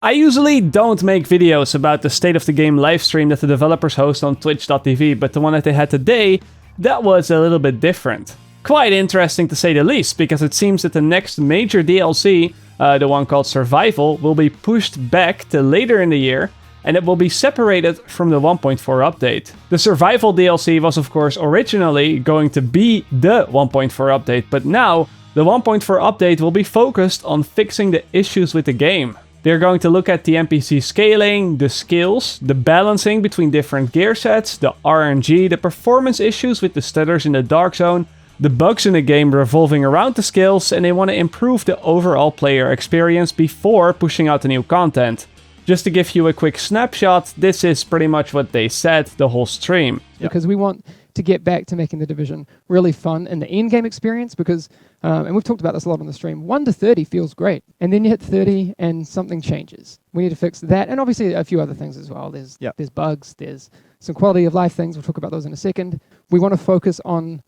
I usually don't make videos about the state of the game livestream that the developers host on twitch.tv, but the one that they had today, that was a little bit different. Quite interesting to say the least, because it seems that the next major DLC, the one called Survival, will be pushed back to later in the year, and it will be separated from the 1.4 update. The Survival DLC was of course originally going to be the 1.4 update, but now the 1.4 update will be focused on fixing the issues with the game. They're going to look at the NPC scaling, the skills, the balancing between different gear sets, the RNG, the performance issues with the stutters in the Dark Zone, the bugs in the game revolving around the skills, and they want to improve the overall player experience before pushing out the new content. Just to give you a quick snapshot, this is pretty much what they said the whole stream. Because we want to get back to making the Division really fun in the in-game experience, because, and we've talked about this a lot on the stream, 1 to 30 feels great. And then you hit 30 and something changes. We need to fix that, and obviously a few other things as well. There's bugs, there's some quality of life things, we'll talk about those in a second. We want to focus on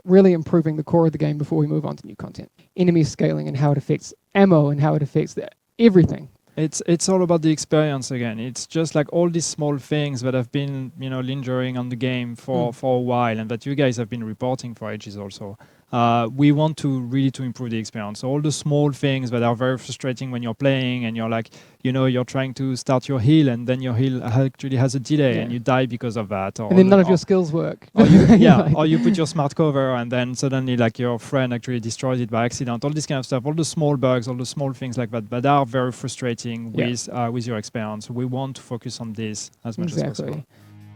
really improving the core of the game before we move on to new content. Enemy scaling and how it affects ammo and how it affects everything. It's all about the experience again. It's just like all these small things that have been, lingering on the game for a while, and that you guys have been reporting for ages also. We want to really improve the experience. So all the small things that are very frustrating when you're playing and you're like, you're trying to start your heal and then your heal actually has a delay and you die because of that. And then none of your skills work. Or or you put your smart cover and then suddenly like your friend actually destroys it by accident. All this kind of stuff, all the small bugs, all the small things like that, but are very frustrating with your experience. We want to focus on this as much as possible.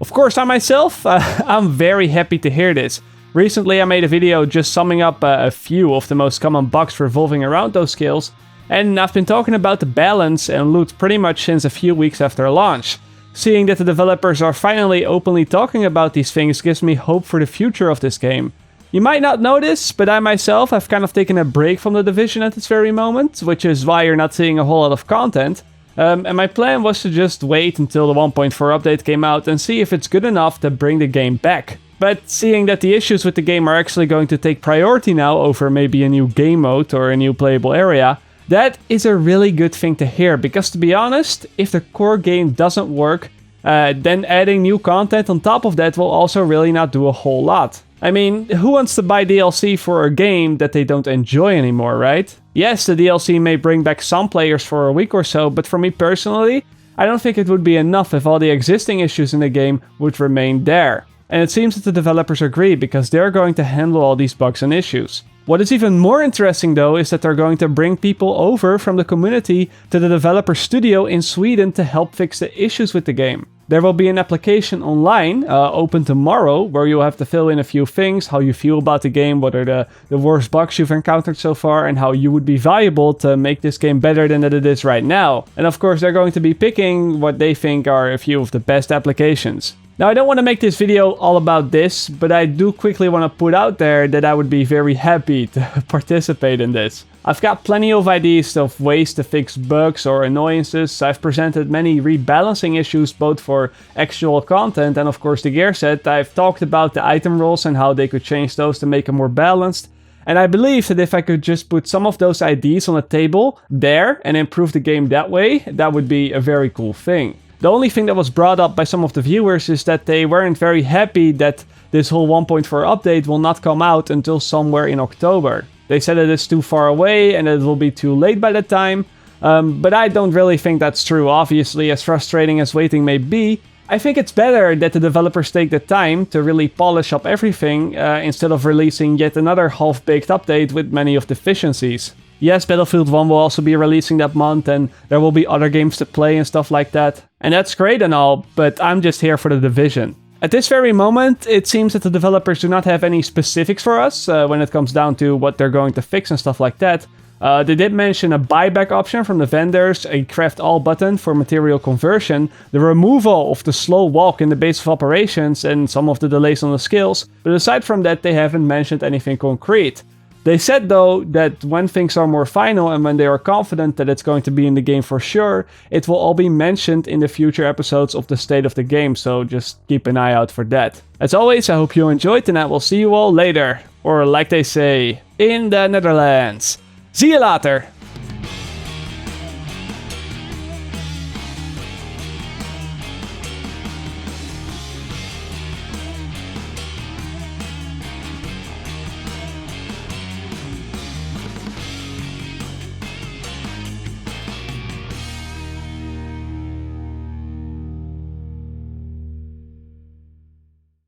Of course, I myself, I'm very happy to hear this. Recently I made a video just summing up a few of the most common bugs revolving around those skills, and I've been talking about the balance and loot pretty much since a few weeks after launch. Seeing that the developers are finally openly talking about these things gives me hope for the future of this game. You might not know this, but I myself have kind of taken a break from the Division at this very moment, which is why you're not seeing a whole lot of content. And my plan was to just wait until the 1.4 update came out and see if it's good enough to bring the game back. But seeing that the issues with the game are actually going to take priority now over maybe a new game mode or a new playable area, that is a really good thing to hear, because to be honest, if the core game doesn't work, then adding new content on top of that will also really not do a whole lot. I mean, who wants to buy DLC for a game that they don't enjoy anymore, right? Yes, the DLC may bring back some players for a week or so, but for me personally, I don't think it would be enough if all the existing issues in the game would remain there. And it seems that the developers agree, because they're going to handle all these bugs and issues. What is even more interesting though is that they're going to bring people over from the community to the developer studio in Sweden to help fix the issues with the game. There will be an application online, open tomorrow, where you'll have to fill in a few things, how you feel about the game, what are the worst bugs you've encountered so far, and how you would be valuable to make this game better than it is right now. And of course they're going to be picking what they think are a few of the best applications. Now, I don't want to make this video all about this, but I do quickly want to put out there that I would be very happy to participate in this. I've got plenty of ideas of ways to fix bugs or annoyances. I've presented many rebalancing issues both for actual content and of course the gear set. I've talked about the item rolls and how they could change those to make them more balanced. And I believe that if I could just put some of those ideas on the table there and improve the game that way, that would be a very cool thing. The only thing that was brought up by some of the viewers is that they weren't very happy that this whole 1.4 update will not come out until somewhere in October. They said it is too far away and it will be too late by that time, but I don't really think that's true. Obviously, as frustrating as waiting may be, I think it's better that the developers take the time to really polish up everything instead of releasing yet another half-baked update with many of the deficiencies. Yes, Battlefield 1 will also be releasing that month and there will be other games to play and stuff like that. And that's great and all, but I'm just here for the Division. At this very moment, it seems that the developers do not have any specifics for us when it comes down to what they're going to fix and stuff like that. They did mention a buyback option from the vendors, a craft all button for material conversion, the removal of the slow walk in the base of operations and some of the delays on the skills, but aside from that they haven't mentioned anything concrete. They said though that when things are more final and when they are confident that it's going to be in the game for sure, it will all be mentioned in the future episodes of the State of the Game, so just keep an eye out for that. As always, I hope you enjoyed and I will see you all later, or like they say, in the Netherlands. Zie je later!